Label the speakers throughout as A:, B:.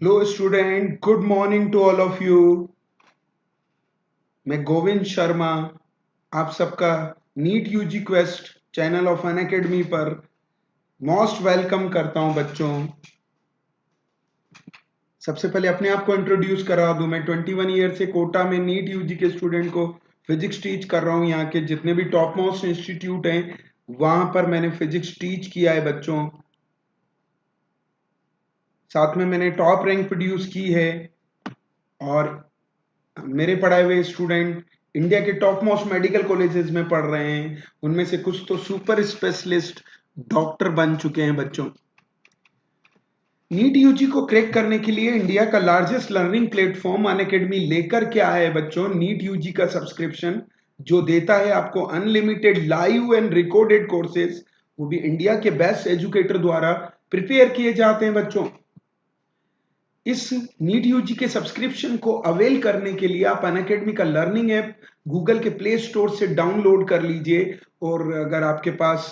A: Hello student, good morning to all of you. मैं गोविंद शर्मा आप सबका NEET UG quest channel of Unacademy पर most welcome करता हूं बच्चों। सबसे पहले अपने आप को इंट्रोड्यूस करा दूं। मैं 21 ईयर से कोटा में नीट यूजी के स्टूडेंट को फिजिक्स टीच कर रहा हूं। यहाँ के जितने भी टॉप मोस्ट इंस्टीट्यूट हैं वहां पर मैंने फिजिक्स टीच किया है बच्चों। साथ में मैंने टॉप रैंक प्रोड्यूस की है और मेरे पढ़ाए हुए स्टूडेंट इंडिया के टॉप मोस्ट मेडिकल कॉलेजेस में पढ़ रहे हैं। उनमें से कुछ तो सुपर स्पेशलिस्ट डॉक्टर बन चुके हैं बच्चों। नीट यूजी को क्रैक करने के लिए इंडिया का लार्जेस्ट लर्निंग प्लेटफॉर्म अनअकैडमी लेकर के आया है बच्चों। नीट यूजी का सब्सक्रिप्शन जो देता है आपको unlimited live and recorded courses, वो भी इंडिया के बेस्ट एजुकेटर द्वारा प्रिपेयर किए जाते हैं बच्चों। इस नीट यूजी के सब्सक्रिप्शन को अवेल करने के लिए आप अनअकैडमी का लर्निंग ऐप गूगल के प्ले स्टोर से डाउनलोड कर लीजिए, और अगर आपके पास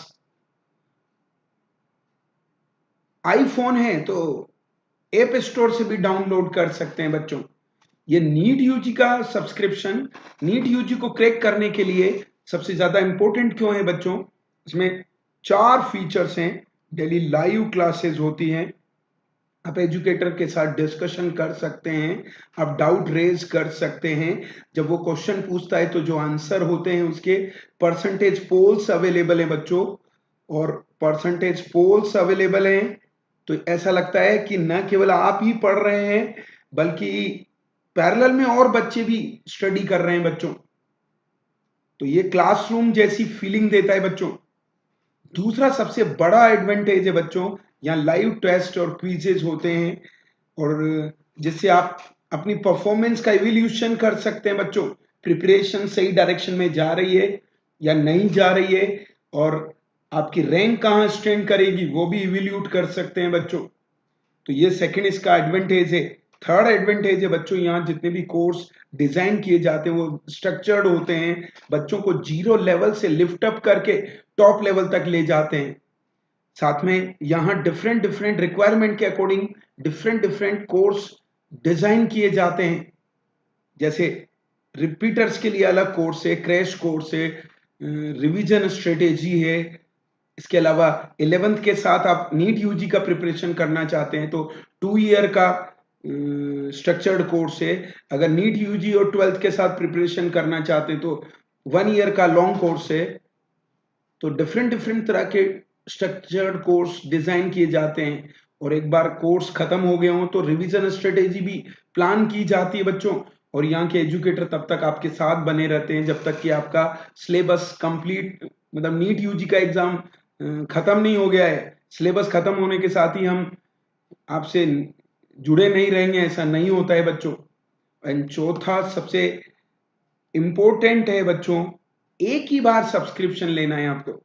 A: आईफोन है तो ऐप स्टोर से भी डाउनलोड कर सकते हैं बच्चों। ये नीट यूजी का सब्सक्रिप्शन नीट यूजी को क्रैक करने के लिए सबसे ज्यादा इंपॉर्टेंट क्यों है बच्चों? इसमें 4 फीचर्स हैं। डेली लाइव क्लासेस होती हैं, आप एजुकेटर के साथ डिस्कशन कर सकते हैं, आप डाउट रेज कर सकते हैं। जब वो क्वेश्चन पूछता है तो जो आंसर होते हैं उसके परसेंटेज पोल्स अवेलेबल हैं बच्चों। और परसेंटेज पोल्स अवेलेबल हैं तो ऐसा लगता है कि न केवल आप ही पढ़ रहे हैं बल्कि पैरेलल में और बच्चे भी स्टडी कर रहे हैं बच्चों। तो ये क्लासरूम जैसी फीलिंग देता है बच्चों। दूसरा सबसे बड़ा एडवांटेज है बच्चों, यहाँ लाइव टेस्ट और क्विजेज होते हैं, और जिससे आप अपनी परफॉर्मेंस का इवैल्यूएशन कर सकते हैं बच्चों। प्रिपरेशन सही डायरेक्शन में जा रही है या नहीं जा रही है, और आपकी रैंक कहाँ स्टैंड करेगी वो भी इवैल्यूएट कर सकते हैं बच्चों। तो ये सेकंड इसका एडवांटेज है। थर्ड एडवांटेज है बच्चों, यहाँ जितने भी कोर्स डिजाइन किए जाते हैं वो स्ट्रक्चर्ड होते हैं, बच्चों को जीरो लेवल से लिफ्ट अप करके टॉप लेवल तक ले जाते हैं। साथ में यहाँ डिफरेंट डिफरेंट रिक्वायरमेंट के according different different course design किए जाते हैं। जैसे रिपीटर्स के लिए अलग कोर्स है, क्रैश कोर्स है, रिवीजन स्ट्रेटेजी है। इसके अलावा 11th के साथ आप नीट यूजी का प्रिपरेशन करना चाहते हैं तो 2 ईयर का स्ट्रक्चर्ड कोर्स है। अगर नीट यूजी और 12th के साथ प्रिपरेशन करना चाहते हैं तो 1 ईयर का लॉन्ग कोर्स है। तो डिफरेंट डिफरेंट तरह के स्ट्रक्चर्ड कोर्स डिजाइन किए जाते हैं, और एक बार कोर्स खत्म हो गए हो तो रिवीजन स्ट्रेटेजी भी प्लान की जाती है बच्चों। और यहाँ के एजुकेटर तब तक आपके साथ बने रहते हैं जब तक कि आपका सिलेबस कंप्लीट, मतलब नीट यूजी का एग्जाम खत्म नहीं हो गया है। सिलेबस खत्म होने के साथ ही हम आपसे जुड़े नहीं रहेंगे, ऐसा नहीं होता है बच्चों। एंड चौथा सबसे इंपॉर्टेंट है बच्चों, एक ही बार सब्सक्रिप्शन लेना है आपको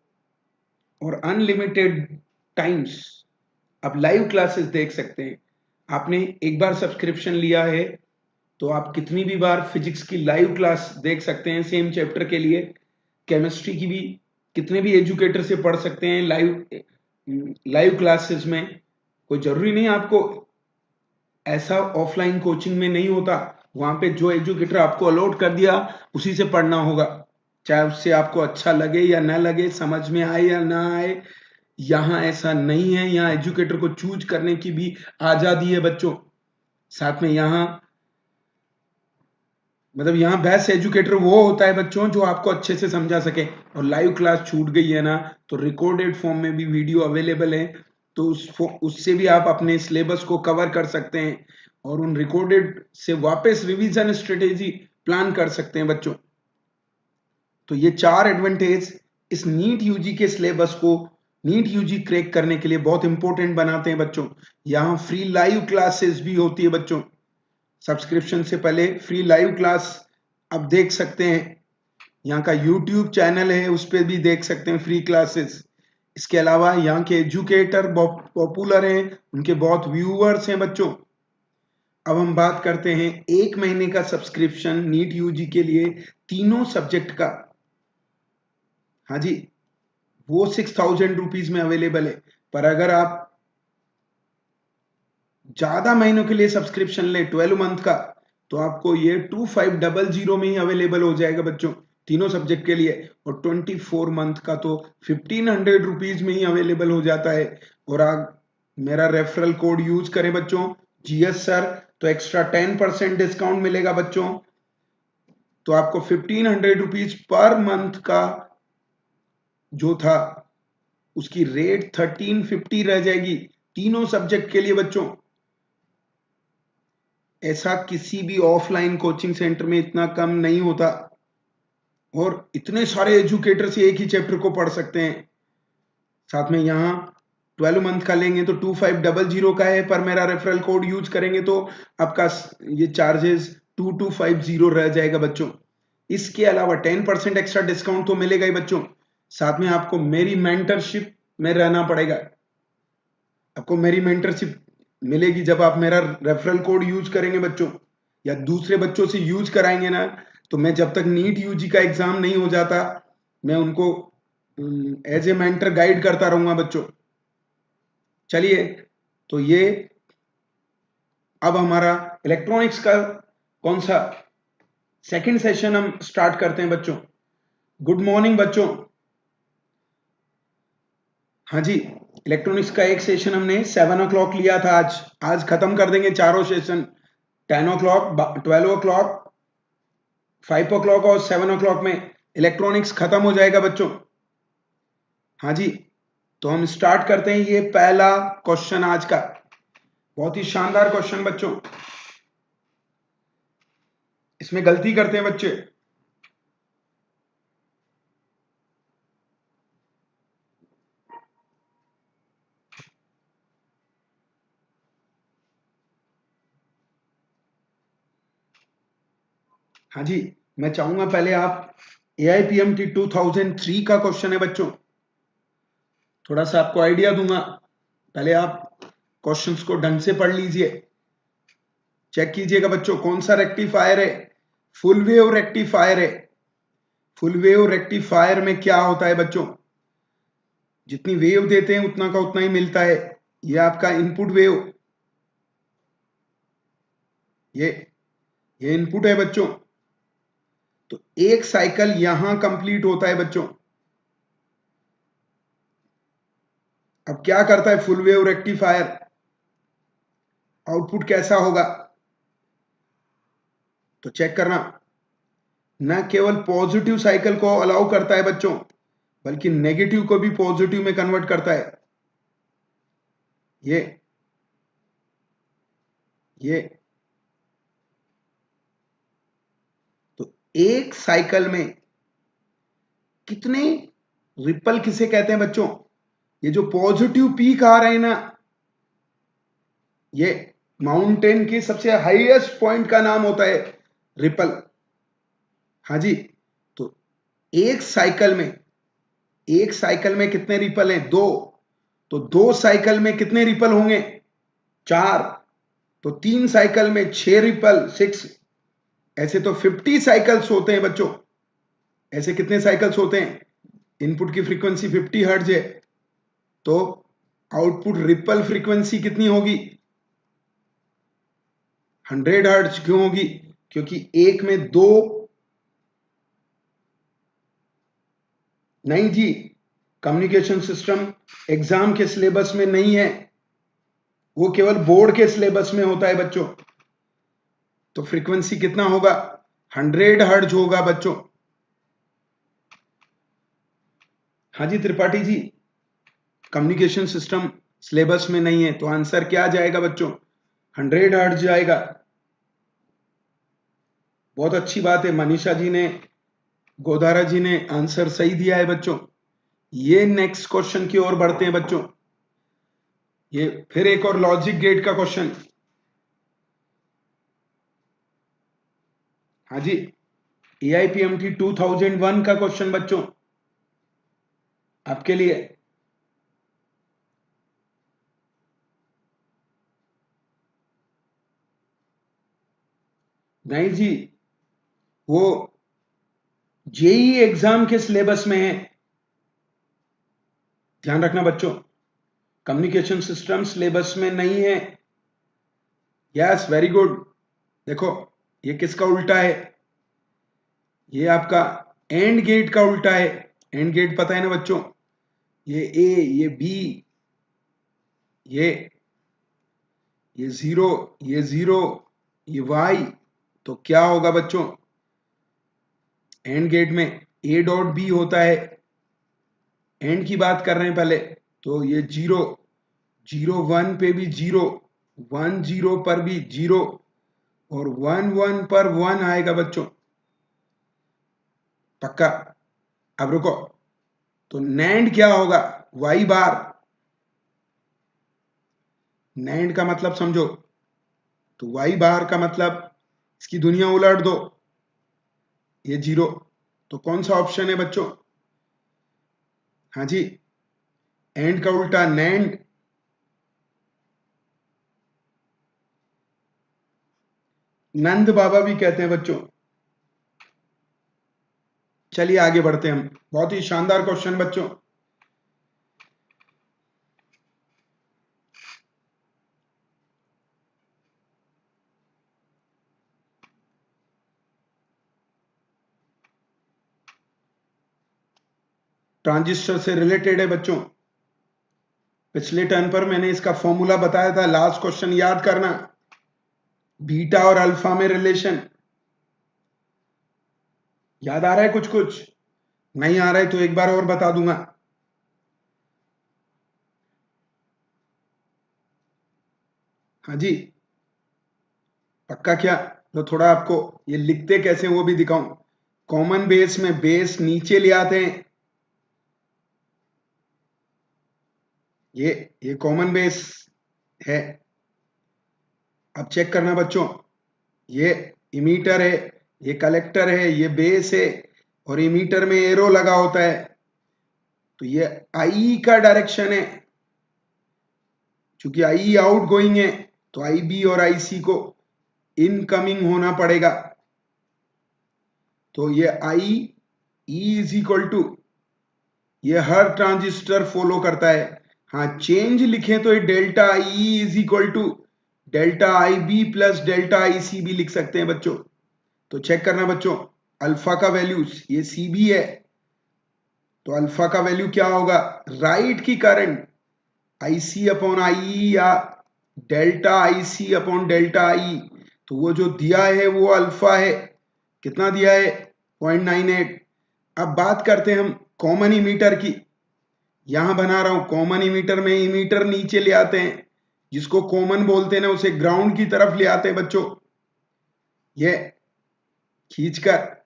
A: और अनलिमिटेड टाइम्स आप लाइव क्लासेस देख सकते हैं। आपने एक बार सब्सक्रिप्शन लिया है तो आप कितनी भी बार फिजिक्स की लाइव क्लास देख सकते हैं। सेम चैप्टर के लिए केमिस्ट्री की भी कितने भी एजुकेटर से पढ़ सकते हैं लाइव लाइव क्लासेस में। कोई जरूरी नहीं आपको ऐसा ऑफलाइन कोचिंग में नहीं होता। वहां पे जो एजुकेटर आपको अलॉट कर दिया उसी से पढ़ना होगा, चाहे उससे आपको अच्छा लगे या ना लगे, समझ में आए या ना आए। यहाँ ऐसा नहीं है, यहाँ एजुकेटर को चूज करने की भी आजादी है बच्चों। साथ में यहाँ मतलब यहाँ बेस्ट एजुकेटर वो होता है बच्चों जो आपको अच्छे से समझा सके। और लाइव क्लास छूट गई है ना तो रिकॉर्डेड फॉर्म में भी वीडियो अवेलेबल है, तो उससे भी आप अपने सिलेबस को कवर कर सकते हैं और उन रिकॉर्डेड से वापस रिवीजन स्ट्रेटेजी प्लान कर सकते हैं बच्चों। तो ये 4 एडवांटेज इस नीट यूजी के सिलेबस को नीट यूजी क्रैक करने के लिए बहुत इंपॉर्टेंट बनाते हैं बच्चों। यहाँ फ्री लाइव क्लासेस भी होती है बच्चों। सब्सक्रिप्शन से पहले फ्री लाइव क्लास आप देख सकते हैं। यहाँ का यूट्यूब चैनल है उस पर भी देख सकते हैं फ्री क्लासेस। इसके अलावा यहाँ के एजुकेटर बहुत पॉपुलर हैं, उनके बहुत व्यूअर्स हैं बच्चों। अब हम बात करते हैं 1 महीने का सब्सक्रिप्शन नीट यूजी के लिए तीनों सब्जेक्ट का। हाँ जी, वो 6,000 रुपीज में अवेलेबल है। पर अगर आप ज्यादा महीनों के लिए सब्सक्रिप्शन ले 12 मंथ का, तो आपको ये 2500 में ही अवेलेबल हो जाएगा बच्चों, तीनों सब्जेक्ट के लिए। और 24 मंथ का तो 1500 रुपीज में ही अवेलेबल हो जाता है। और आप मेरा रेफरल कोड यूज करें बच्चों, जीएस सर, तो एक्स्ट्रा 10% डिस्काउंट मिलेगा बच्चों। तो आपको 1500 रुपीज पर मंथ का जो था उसकी रेट 1350 रह जाएगी तीनों सब्जेक्ट के लिए बच्चों। ऐसा किसी भी ऑफलाइन कोचिंग सेंटर में इतना कम नहीं होता, और इतने सारे एजुकेटर्स एक ही चैप्टर को पढ़ सकते हैं। साथ में यहाँ 12 मंथ का लेंगे तो 2500 का है, पर मेरा रेफरल कोड यूज करेंगे तो आपका ये चार्जेस 2250 रह जाएगा बच्चों। इसके अलावा 10% एक्स्ट्रा डिस्काउंट तो मिलेगा ही बच्चों। साथ में आपको मेरी मेंटरशिप में रहना पड़ेगा। आपको मेरी मेंटरशिप मिलेगी जब आप मेरा रेफरल कोड यूज करेंगे बच्चों, या दूसरे बच्चों से यूज कराएंगे ना। तो मैं जब तक नीट यूजी का एग्जाम नहीं हो जाता, मैं उनको एज ए मेंटर गाइड करता रहूंगा बच्चों। चलिए, तो ये अब हमारा इलेक्ट्रॉनिक्स का कौन सा सेकंड सेशन हम स्टार्ट करते हैं बच्चों। गुड मॉर्निंग बच्चों। हाँ जी, इलेक्ट्रॉनिक्स का एक सेशन हमने 7 o'clock लिया था। आज खत्म कर देंगे चारों सेशन, 10 o'clock, 12 o'clock, 5 o'clock और 7 o'clock में इलेक्ट्रॉनिक्स खत्म हो जाएगा बच्चों। हाँ जी, तो हम स्टार्ट करते हैं। ये पहला क्वेश्चन आज का, बहुत ही शानदार क्वेश्चन बच्चों। इसमें गलती करते हैं बच्चे। हाँ जी, मैं चाहूंगा पहले आप AIPMT 2003 का क्वेश्चन है बच्चों, थोड़ा सा आपको आइडिया दूंगा। पहले आप क्वेश्चंस को ढंग से पढ़ लीजिए, चेक कीजिएगा बच्चों कौन सा रेक्टिफायर है। फुल वेव रेक्टिफायर है। फुल वेव रेक्टिफायर में क्या होता है बच्चों, जितनी वेव देते हैं उतना का उतना ही मिलता है। ये आपका इनपुट वेव, ये ये इनपुट है बच्चों। तो एक साइकिल यहां कंप्लीट होता है बच्चों। अब क्या करता है फुल वेव रेक्टिफायर, आउटपुट कैसा होगा, तो चेक करना। न केवल पॉजिटिव साइकिल को अलाउ करता है बच्चों, बल्कि नेगेटिव को भी पॉजिटिव में कन्वर्ट करता है। ये तो एक साइकिल में कितने रिपल किसे कहते हैं बच्चों, ये जो पॉजिटिव पीक आ रहे हैं ना, ये माउंटेन के सबसे हाईएस्ट पॉइंट का नाम होता है रिपल। हाँ जी, तो एक साइकिल में कितने रिपल हैं, दो। तो दो साइकिल में कितने रिपल होंगे, चार। तो तीन साइकिल में 6 रिपल, 6। ऐसे तो 50 साइकिल्स होते हैं बच्चों। ऐसे कितने साइकिल्स होते हैं, इनपुट की फ्रीक्वेंसी 50 हर्ट्ज है, तो आउटपुट रिपल फ्रीक्वेंसी कितनी होगी, 100 हर्ट्ज। क्यों होगी, क्योंकि एक में दो, नहीं जी, कम्युनिकेशन सिस्टम एग्जाम के सिलेबस में नहीं है, वो केवल बोर्ड के सिलेबस में होता है बच्चों। तो फ्रीक्वेंसी कितना होगा, 100 हर्ट्ज होगा बच्चों। हाँ जी Tripathi ji, communication system syllabus में नहीं है, तो आंसर क्या जाएगा बच्चों, 100 हर्ट्ज जाएगा। बहुत अच्छी बात है, मनीषा जी ने, गोदारा जी ने आंसर सही दिया है बच्चों। ये नेक्स्ट क्वेश्चन की ओर बढ़ते हैं बच्चों। ये फिर एक और लॉजिक गेट का क्वेश्चन। हाँ जी, AIPMT 2001 का क्वेश्चन बच्चों आपके लिए। नहीं जी, वो जेई एग्जाम के सिलेबस में है, ध्यान रखना बच्चों। कम्युनिकेशन सिस्टम सिलेबस में नहीं है। Yes, very good. देखो, ये किसका उल्टा है? ये आपका एंड गेट का उल्टा है। एंड गेट पता है ना बच्चों? ये ए, ये बी, ये जीरो, ये जीरो, ये वाई। तो क्या होगा बच्चों? एंड गेट में ए डॉट बी होता है। एंड की बात कर रहे हैं पहले। तो ये जीरो, जीरो वन पे भी जीरो, वन जीरो पर भी जीरो, और वन वन पर वन आएगा बच्चों। पक्का? अब रुको, तो नैंड क्या होगा? वाई बार। नैंड का मतलब समझो, तो वाई बार का मतलब इसकी दुनिया उलट दो, ये जीरो। तो कौन सा ऑप्शन है बच्चों? हाँ जी, एंड का उल्टा नैंड। नंद बाबा भी कहते हैं बच्चों। चलिए आगे बढ़ते हैं हम। बहुत ही शानदार क्वेश्चन बच्चों। ट्रांजिस्टर से रिलेटेड है बच्चों। पिछले टर्न पर मैंने इसका फॉर्मूला बताया था, लास्ट क्वेश्चन याद करना। बीटा और अल्फा में रिलेशन याद आ रहा है? कुछ कुछ नहीं आ रहा है तो एक बार और बता दूंगा। हाँ जी, पक्का क्या? तो थोड़ा आपको ये लिखते कैसे वो भी दिखाऊं। कॉमन बेस में बेस नीचे ले आते हैं। ये कॉमन बेस है। अब चेक करना बच्चों, ये इमीटर है, ये कलेक्टर है, ये बेस है, और इमीटर में एरो लगा होता है। तो ये आई का डायरेक्शन है। चूंकि आई आउट गोइंग है, तो आई बी और आई सी को इनकमिंग होना पड़ेगा। तो ये आई ई इज इक्वल टू, ये हर ट्रांजिस्टर फॉलो करता है। हाँ, चेंज लिखें तो ये delta I is equal to delta I B plus delta I C भी लिख सकते हैं बच्चों। तो चेक करना बच्चों, अल्फा का वैल्यूज ये सी बी है, तो अल्फा का वैल्यू क्या होगा? राइट की current I C upon I, या delta I C upon delta I. तो वो जो दिया है वो अल्फा है। कितना दिया है? 0.98। अब बात करते हैं हम कॉमन इमीटर की। यहां बना रहा हूं कॉमन इमीटर में, इमीटर नीचे ले आते हैं, जिसको कॉमन बोलते हैं ना उसे ग्राउंड की तरफ ले आते हैं बच्चों। ये खींचकर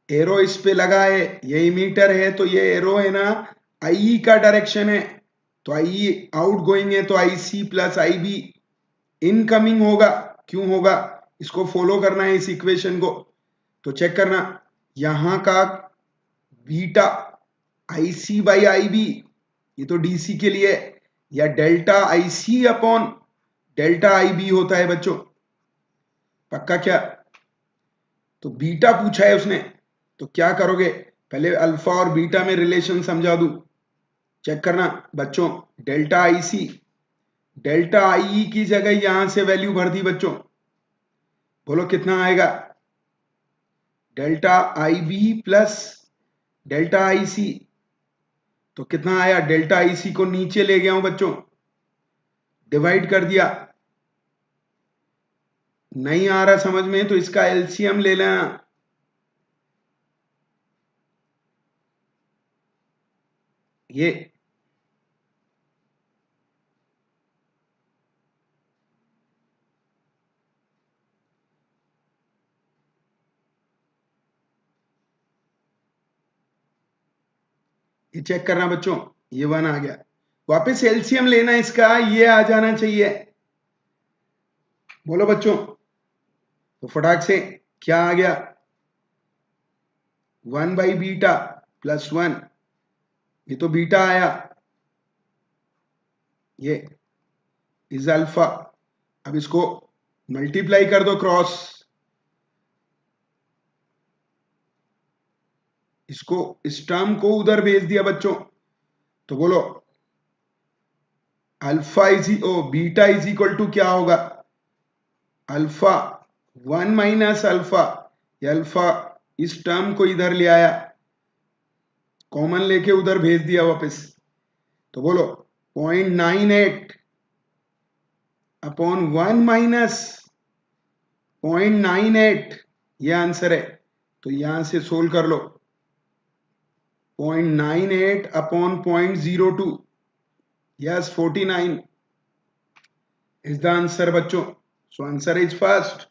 A: एरो इस पे लगा है, ये इमीटर है, तो ये एरो है ना आई का डायरेक्शन है। तो आई आउट गोइंग है, तो आई सी प्लस आई बी इनकमिंग होगा। क्यों होगा? इसको फॉलो करना है, इस इक्वेशन को। तो चेक करना, यहां का beta I C by I B, ये तो डीसी के लिए, या delta I C upon delta I B होता है बच्चों। पक्का क्या? तो बीटा पूछा है उसने, तो क्या करोगे? पहले अल्फा और बीटा में रिलेशन समझा दूं। चेक करना बच्चों, डेल्टा आई सी, डेल्टा आई की जगह यहां से वैल्यू भर दी बच्चों। बोलो कितना आएगा? Delta I B plus delta I C. तो कितना आया? डेल्टा आई सी को नीचे ले गया हूं बच्चों, डिवाइड कर दिया। नहीं आ रहा समझ में तो इसका एलसीएम ले लेना। ये ये चेक करना बच्चों, ये वन आ गया। वापस एलसीएम लेना इसका, ये आ जाना चाहिए। बोलो बच्चों, तो फटाक से क्या आ गया? One by beta plus one, ये तो बीटा आया, ये इज अल्फा। अब इसको मल्टीप्लाई कर दो क्रॉस, इसको इस टर्म को उधर भेज दिया बच्चों। तो बोलो alpha is oh beta is equal to क्या होगा? अल्फा 1 माइनस अल्फा, अल्फा इस टर्म को इधर ले आया, कॉमन लेके उधर भेज दिया वापस, तो बोलो 0.98 अपॉन 1 माइनस 0.98, ये आंसर है। तो यहां से सोल्व कर लो, 0.98 upon 0.02, yes 49 is the answer बच्चों। So answer is first.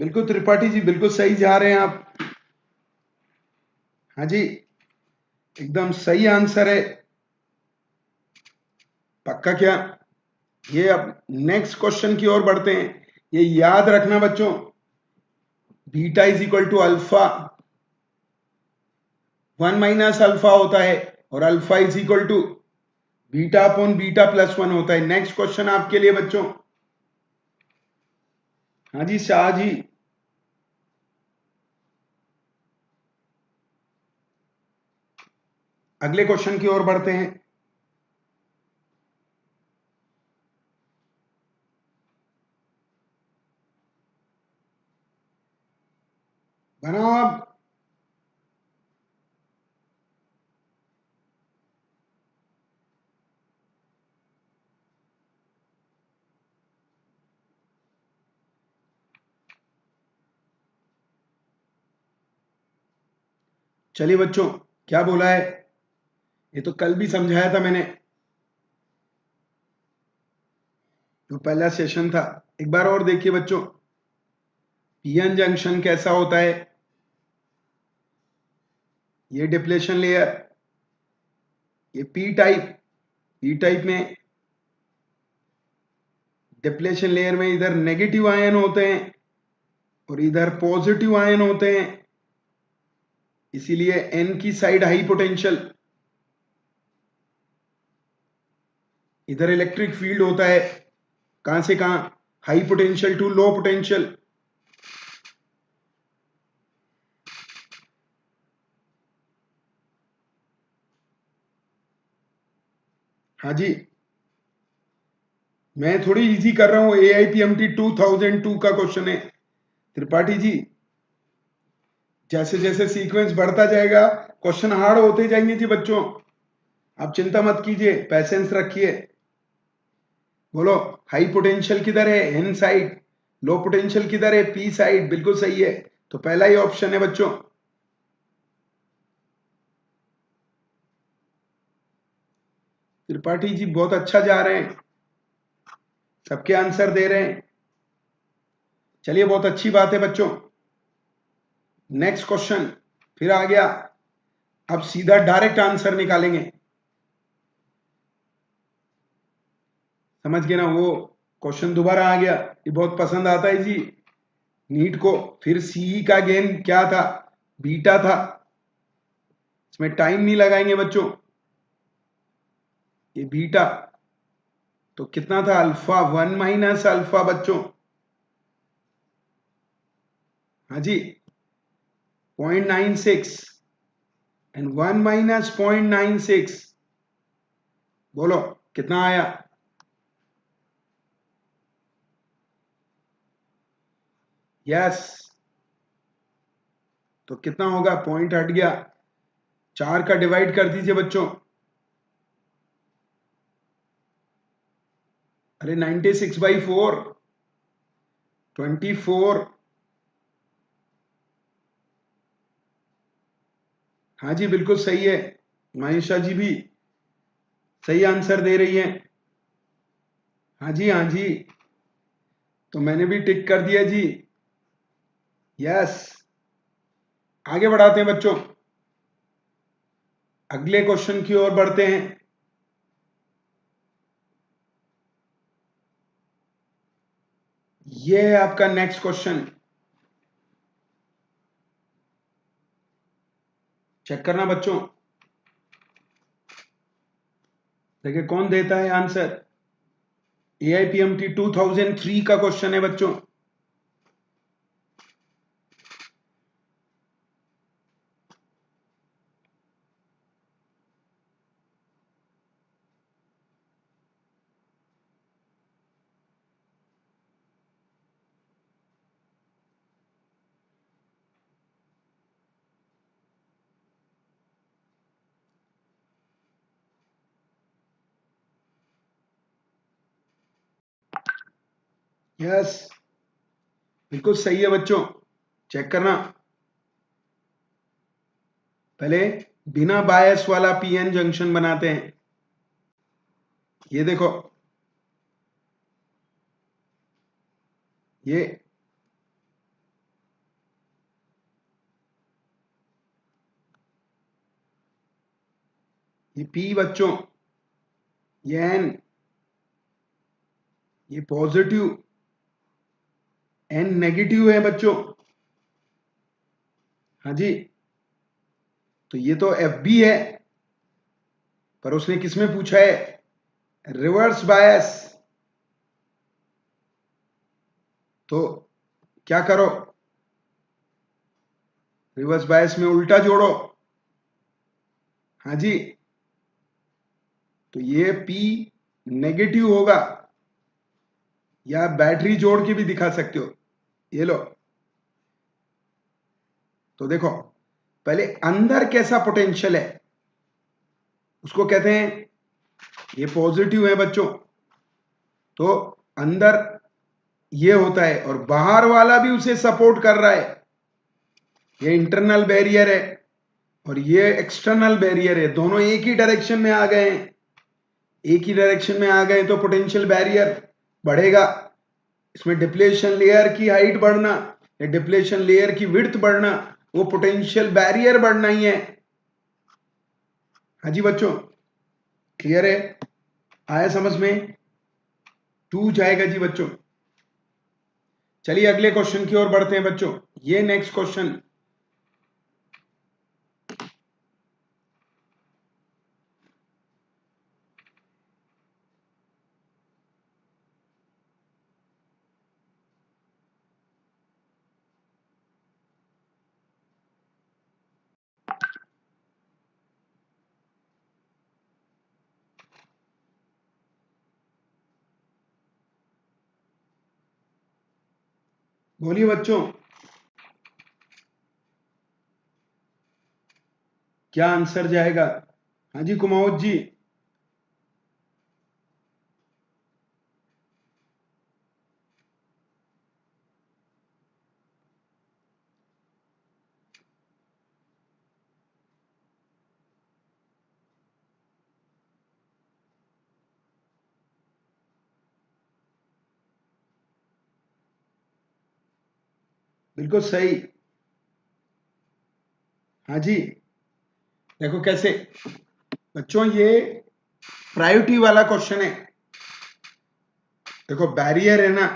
A: बिल्कुल त्रिपाठी जी, बिल्कुल सही जा रहे हैं आप। हाँ जी, एकदम सही आंसर है, पक्का क्या? ये अब नेक्स्ट क्वेश्चन की ओर बढ़ते हैं। ये याद रखना बच्चों, beta is equal to alpha, 1 minus alpha होता है, और alpha is equal to beta upon beta plus 1 होता है। नेक्स्ट क्वेश्चन आपके लिए बच्चों। हाँ जी शाह जी, अगले क्वेश्चन की ओर बढ़ते हैं। जनाब चलिए बच्चों, क्या बोला है, ये तो कल भी समझाया था मैंने, जो पहला सेशन था। एक बार और देखिए बच्चों, पीएन जंक्शन कैसा होता है, ये डिप्लेशन लेयर, ये पी टाइप में डिप्लेशन लेयर में इधर नेगेटिव आयन होते हैं और इधर पॉजिटिव आयन होते हैं, इसीलिए एन की साइड हाई पोटेंशियल, इधर इलेक्ट्रिक फील्ड होता है, कहां से कहां, high potential to low potential. हाँ जी, मैं थोड़ी इजी कर रहा हूं, AIPMT 2002 का क्वेश्चन है त्रिपाठी जी। जैसे जैसे सीक्वेंस बढ़ता जाएगा क्वेश्चन हार्ड होते जाएंगे जी बच्चों, आप चिंता मत कीजिए, पैसेंस रखिए। बोलो, हाई पोटेंशियल किधर है, एन साइड, लो पोटेंशियल किधर है, पी साइड, बिल्कुल सही है। तो पहला ही ऑप्शन है बच्चों। त्रिपाठी जी बहुत अच्छा जा रहे हैं, सबके आंसर दे रहे हैं, चलिए बहुत अच्छी बात है बच्चों। नेक्स्ट क्वेश्चन फिर आ गया, अब सीधा डायरेक्ट आंसर निकालेंगे, समझ गए ना? वो क्वेश्चन दोबारा आ गया, ये बहुत पसंद आता है जी नीट को। फिर सीई का गेन क्या था, बीटा था, इसमें टाइम नहीं लगाएंगे बच्चों, ये बीटा तो कितना था, अल्फा 1 माइनस अल्फा बच्चों। हाँ जी, 0.96 एंड 1 माइनस 0.96, बोलो कितना आया? यस, तो कितना होगा, पॉइंट हट गया, 4 का डिवाइड कर दीजिए बच्चों। अरे 96/4, 24। हाँ जी बिल्कुल सही है, मनीषा जी भी सही आंसर दे रही हैं। हाँ जी हाँ जी, तो मैंने भी टिक कर दिया जी, यस। आगे बढ़ाते हैं बच्चों, अगले क्वेश्चन की ओर बढ़ते हैं। ये है आपका नेक्स्ट क्वेश्चन, चेक करना बच्चों, देखिए कौन देता है आंसर। AIPMT 2003 का क्वेश्चन है बच्चों। यस, बिल्कुल सही है बच्चों। चेक करना पहले, बिना बायस वाला पीएन जंक्शन बनाते हैं। ये देखो, ये पी बच्चों, ये एन, ये पॉजिटिव, एन नेगेटिव है बच्चों। हाँ जी, तो ये तो एफ बी है, पर उसने किसमें पूछा है? Reverse bias. तो क्या करो, रिवर्स बायस में उल्टा जोड़ो। हाँ जी, तो ये पी नेगेटिव होगा, या बैटरी जोड़ के भी दिखा सकते हो। ये लो, तो देखो पहले अंदर कैसा पोटेंशियल है उसको कहते हैं, ये पॉजिटिव है बच्चों, तो अंदर ये होता है और बाहर वाला भी उसे सपोर्ट कर रहा है। ये इंटरनल बैरियर है और ये एक्सटर्नल बैरियर है, दोनों एक ही डायरेक्शन में आ गए हैं। एक ही डायरेक्शन में आ गए तो पोटेंशियल बैरियर बढ़ेगा। इसमें डिप्लेशन लेयर की हाइट बढ़ना या डिप्लेशन लेयर की विड्थ बढ़ना, वो पोटेंशियल बैरियर बढ़ना ही है। हाँ जी बच्चों, क्लियर है? आया समझ में? टू जाएगा जी बच्चों। चलिए अगले क्वेश्चन की ओर बढ़ते हैं बच्चों। ये नेक्स्ट क्वेश्चन, बोलिए बच्चों, क्या आंसर जाएगा? हाँ जी कुमावत जी। बिल्कुल सही। हाँ जी, देखो कैसे बच्चों, ये प्रायोरिटी वाला क्वेश्चन है। देखो बैरियर है ना,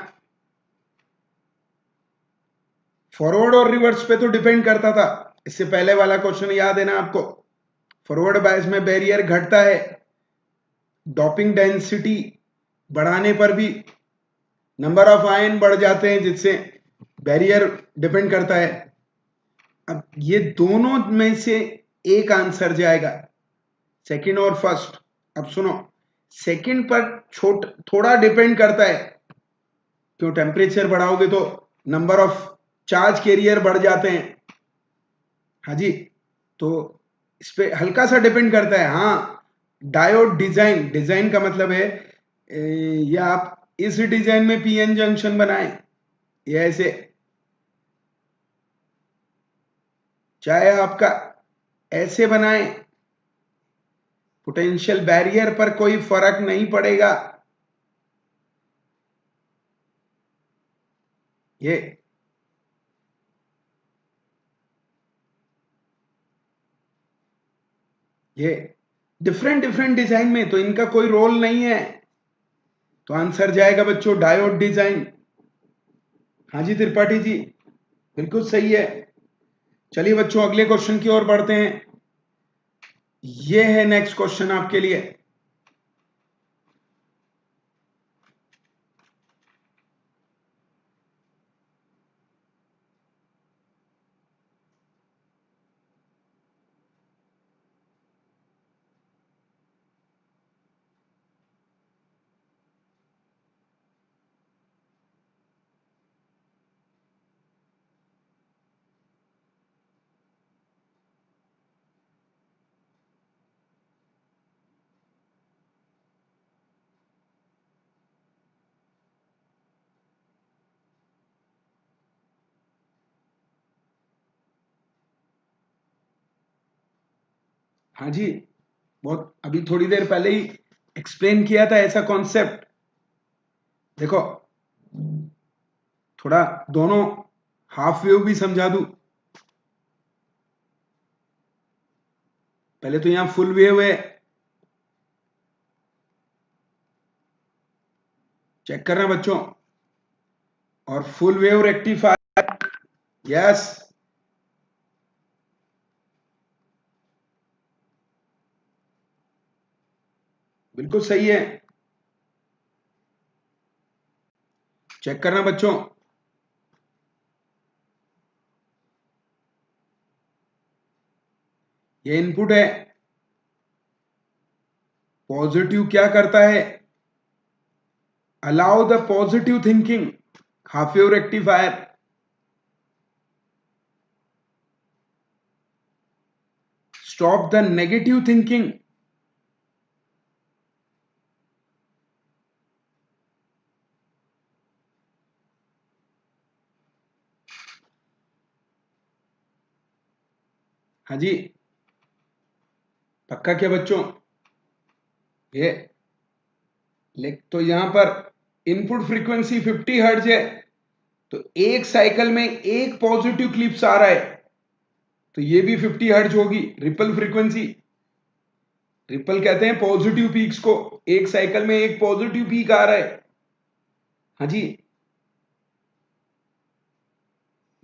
A: फॉरवर्ड और रिवर्स पे तो डिपेंड करता था। इससे पहले वाला क्वेश्चन याद है ना आपको? फॉरवर्ड बायस में बैरियर घटता है, डोपिंग डेंसिटी बढ़ाने पर भी नंबर ऑफ आयन बढ़ जाते हैं, जिससे बैरियर डिपेंड करता है। अब ये दोनों में से एक आंसर जाएगा, सेकंड और फर्स्ट। अब सुनो, सेकंड पर थोड़ा डिपेंड करता है, क्यों? टेम्परेचर बढ़ाओगे तो नंबर ऑफ चार्ज कैरियर बढ़ जाते हैं। हाँ जी, तो इस पे हल्का सा डिपेंड करता है। हाँ, डायोड डिजाइन, डिजाइन का मतलब है या आप इस डिजाइन में पीएन जंक्शन बनाएं या ऐसे, चाहे आपका ऐसे बनाएं, पोटेंशियल बैरियर पर कोई फर्क नहीं पड़ेगा। ये ये डिफरेंट डिफरेंट डिजाइन में तो इनका कोई रोल नहीं है, तो आंसर जाएगा बच्चों डायोड डिजाइन। हाँ जी त्रिपाठी जी, बिल्कुल सही है। चलिए बच्चों अगले क्वेश्चन की ओर बढ़ते हैं। ये है नेक्स्ट क्वेश्चन आपके लिए। हाँ जी, बहुत अभी थोड़ी देर पहले ही एक्सप्लेन किया था ऐसा कॉन्सेप्ट। देखो, थोड़ा दोनों हाफ वेव भी समझा दूं। पहले तो यहां फुल वेव है, चेक करना बच्चों, और फुल वेव रेक्टिफायर, यस, बिल्कुल सही है, चेक करना बच्चों। ये इनपुट है, पॉजिटिव क्या करता है, allow the positive thinking, half wave rectifier, stop the negative thinking, हाँ जी, पक्का क्या बच्चों, ये तो यहां पर इनपुट फ्रीक्वेंसी 50 हर्ट्ज है, तो एक साइकिल में एक पॉजिटिव क्लिप्स आ रहा है, तो ये भी 50 हर्ट्ज होगी, रिपल फ्रीक्वेंसी। रिपल कहते हैं पॉजिटिव पीक्स को, एक साइकिल में एक पॉजिटिव पीक आ रहा है। हाँ जी,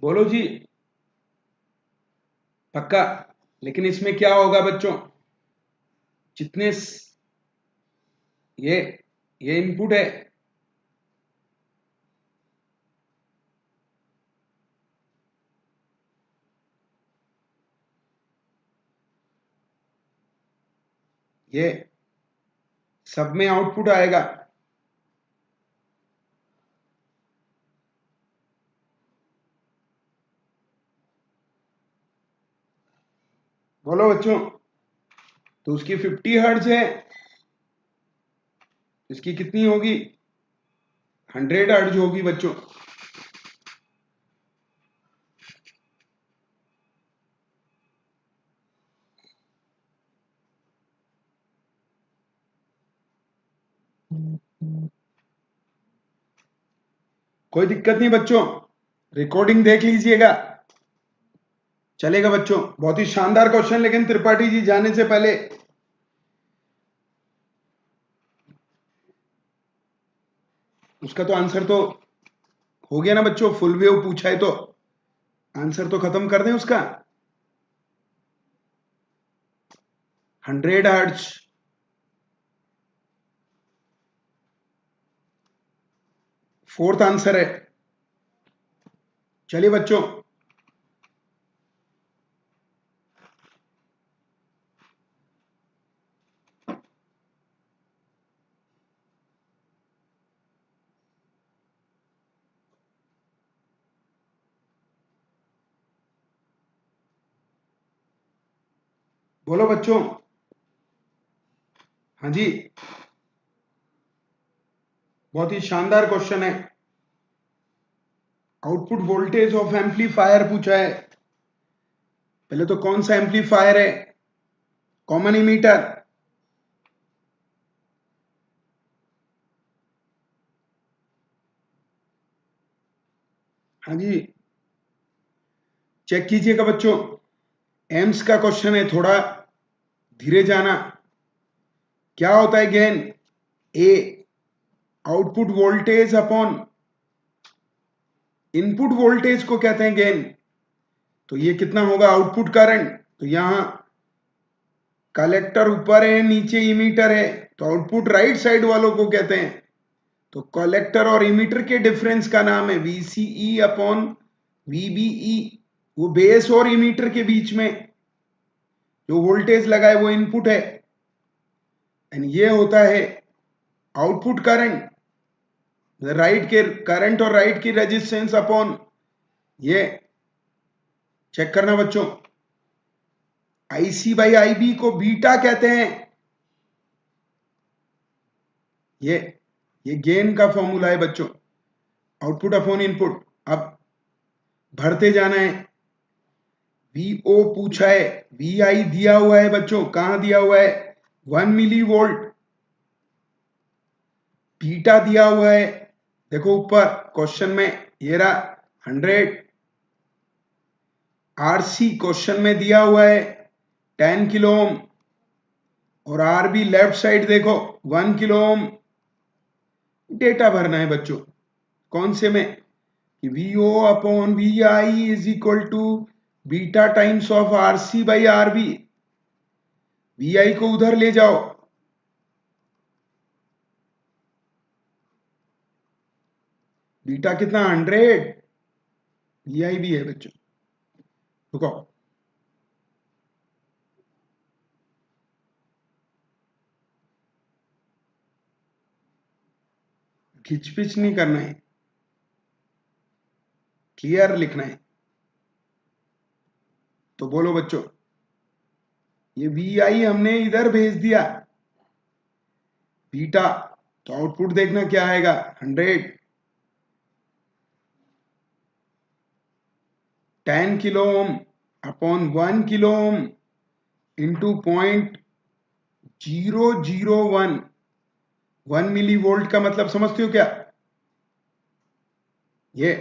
A: बोलो जी, पक्का। लेकिन इसमें क्या होगा बच्चों, जितने ये ये इनपुट है, ये सब में आउटपुट आएगा। बोलो बच्चों, तो उसकी 50 हर्ट्ज है, इसकी कितनी होगी, 100 हर्ट्ज होगी बच्चों। कोई दिक्कत नहीं बच्चों, रिकॉर्डिंग देख लीजिएगा, चलेगा बच्चों। बहुत ही शानदार क्वेश्चन, लेकिन त्रिपाठी जी जाने से पहले उसका तो आंसर तो हो गया ना बच्चों, फुल वेव पूछा है तो आंसर तो खत्म कर दें उसका, 100 हर्ट्ज, फोर्थ आंसर है। चलिए बच्चों, बोलो बच्चों, हाँ जी, बहुत ही शानदार क्वेश्चन है। आउटपुट वोल्टेज ऑफ एम्पलीफायर पूछा है। पहले तो कौन सा एम्पलीफायर है, कॉमन इमीटर, हाँ जी, चेक कीजिएगा बच्चों, एम्स का क्वेश्चन है, थोड़ा धीरे जाना। क्या होता है gain, a output voltage upon input voltage को कहते हैं गेन, तो ये कितना होगा आउटपुट करंट, तो यहां कलेक्टर ऊपर है, नीचे इमीटर है, तो आउटपुट राइट साइड वालों को कहते हैं, तो कलेक्टर और इमीटर के डिफरेंस का नाम है VCE अपॉन VBE, वो बेस और इमीटर के बीच में जो वोल्टेज लगा है वो इनपुट है, एंड ये होता है आउटपुट करंट, राइट के करंट और राइट की रेजिस्टेंस अपॉन ये, चेक करना बच्चों, IC बाई IB को बीटा कहते हैं, ये ये गेन का फॉर्मूला है बच्चों, आउटपुट अपॉन इनपुट। अब भरते जाना है, VO पूछा है, VI दिया हुआ है बच्चों, कहां दिया हुआ है 1 मिली वोल्ट, बीटा दिया हुआ है, देखो ऊपर क्वेश्चन में ये रहा 100, RC क्वेश्चन में दिया हुआ है 10 किलो ओम, और RB लेफ्ट साइड देखो 1 किलो ओम। डेटा भरना है बच्चों, कौन से में कि VO upon VI is equal to beta times of RC by RB। VI को उधर ले जाओ, बीटा कितना 100, VI भी है बच्चों, रुको खिचपिच नहीं करना है, क्लियर लिखना है। तो बोलो बच्चों, ये VI हमने इधर भेज दिया, बीटा, तो आउटपुट देखना क्या आएगा 100, 10 kilo ohm upon 1 kilo ohm into 0.001, 1 millivolt का मतलब समझते हो क्या, ये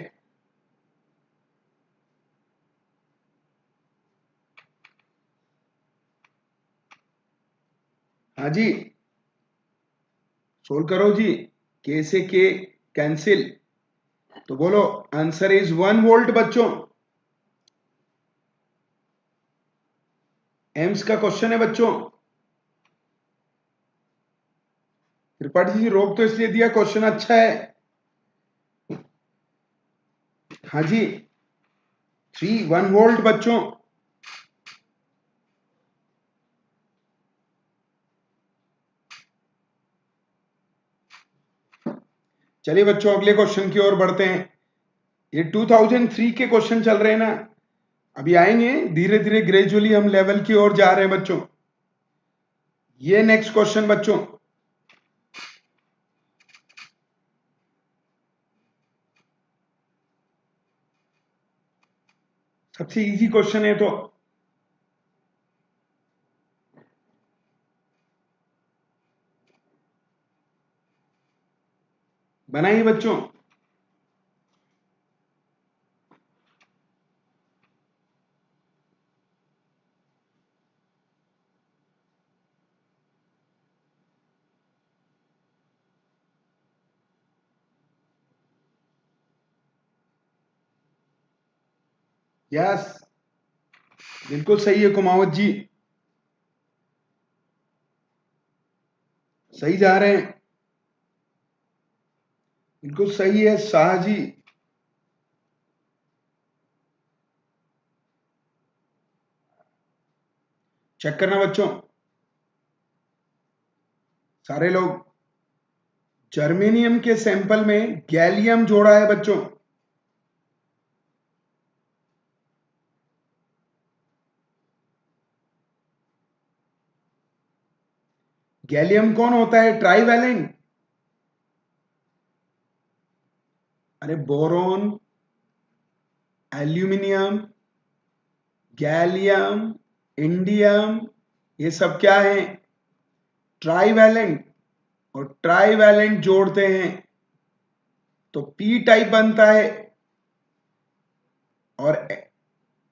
A: हाँ जी, सोल्व करो जी, के से के कैंसिल, तो बोलो आंसर इज 1 वोल्ट बच्चों। एम्स का क्वेश्चन है बच्चों, त्रिपाठी जी रोक तो इसलिए दिया, क्वेश्चन अच्छा है। हाँ जी, 1 वोल्ट बच्चों। चलिए बच्चों अगले क्वेश्चन की ओर बढ़ते हैं। ये 2003 के क्वेश्चन चल रहे हैं ना, अभी आएंगे धीरे धीरे, ग्रेजुअली हम लेवल की ओर जा रहे हैं बच्चों। ये नेक्स्ट क्वेश्चन बच्चों, सबसे इजी क्वेश्चन है, तो बनाइए बच्चों। यस, बिल्कुल सही है कुमावत जी, सही जा रहे हैं, बिल्कुल सही है शाह जी। चेक करना बच्चों, सारे लोग। जर्मेनियम के सैंपल में गैलियम जोड़ा है बच्चों, गैलियम कौन होता है ट्राइवैलेंट, अरे बोरोन, एल्यूमिनियम, गैलियम, इंडियम, ये सब क्या है ट्राइवैलेंट, और ट्राइवैलेंट जोड़ते हैं तो पी टाइप बनता है, और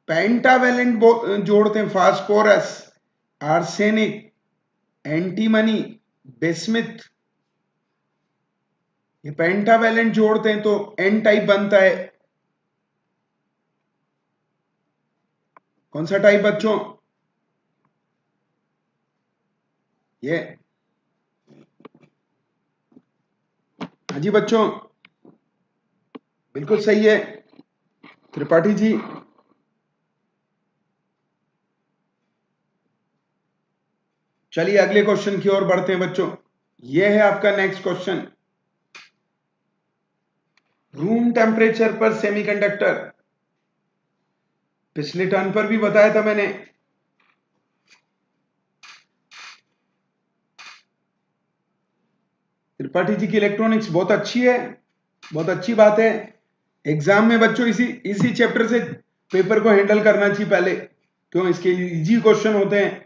A: पेंटावैलेंट जोड़ते हैं फास्फोरस, आर्सेनिक, एंटीमनी, बिस्मिथ, ये पेंटावैलेंट जोड़ते हैं तो एन टाइप बनता है। कौन सा टाइप बच्चों, ये हाँ जी बच्चों, बिल्कुल सही है त्रिपाठी जी। चलिए अगले क्वेश्चन की ओर बढ़ते हैं बच्चों। ये है आपका नेक्स्ट क्वेश्चन, रूम टेम्परेचर पर सेमीकंडक्टर, पिछले टर्न पर भी बताया था मैंने। त्रिपाठी जी की इलेक्ट्रॉनिक्स बहुत अच्छी है, बहुत अच्छी बात है। एग्जाम में बच्चों इसी इसी चैप्टर से पेपर को हैंडल करना चाहिए पहले, क्यों? इसके इजी क्वेश्चन होते हैं।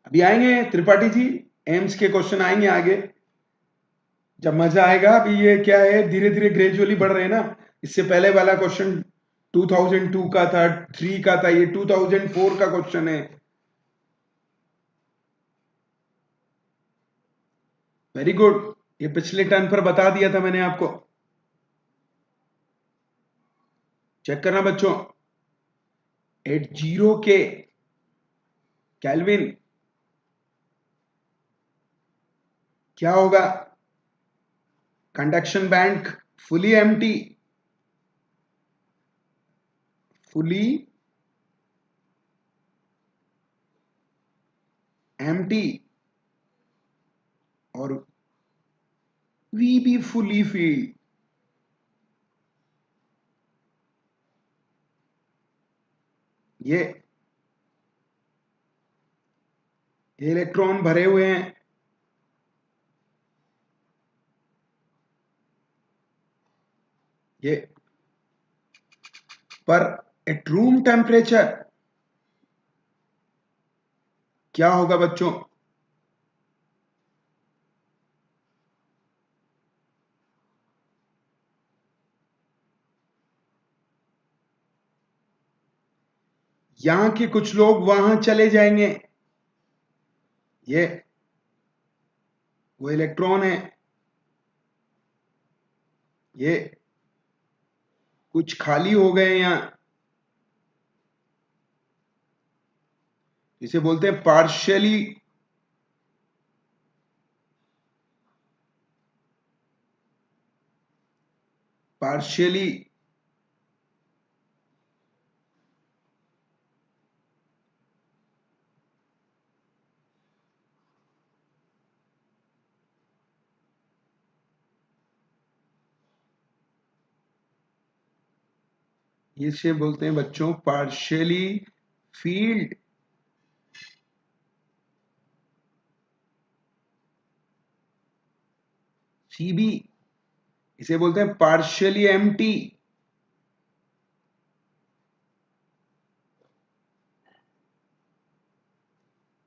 A: अभी आएंगे त्रिपाठी जी, एम्स के क्वेश्चन आएंगे आगे, जब मजा आएगा। अभी ये क्या है, धीरे धीरे ग्रेजुअली बढ़ रहे हैं ना। इससे पहले वाला क्वेश्चन 2002 का था, 3 का था, ये 2004 का क्वेश्चन है। वेरी गुड, ये पिछले टर्न पर बता दिया था मैंने आपको। चेक करना बच्चों, एट 0 K केल्विन क्या होगा? Conduction bank fully empty, fully empty, और वी बी फुली फील्ड। ये इलेक्ट्रॉन भरे हुए हैं, ये पर एट रूम टेम्परेचर क्या होगा बच्चों? यहां के कुछ लोग वहां चले जाएंगे, ये वो इलेक्ट्रॉन है, ये कुछ खाली हो गए यहां, इसे बोलते हैं पार्शियली पार्शियली इसे बोलते हैं बच्चों पार्शियली फील्ड। सीबी इसे बोलते हैं पार्शियली एम्प्टी।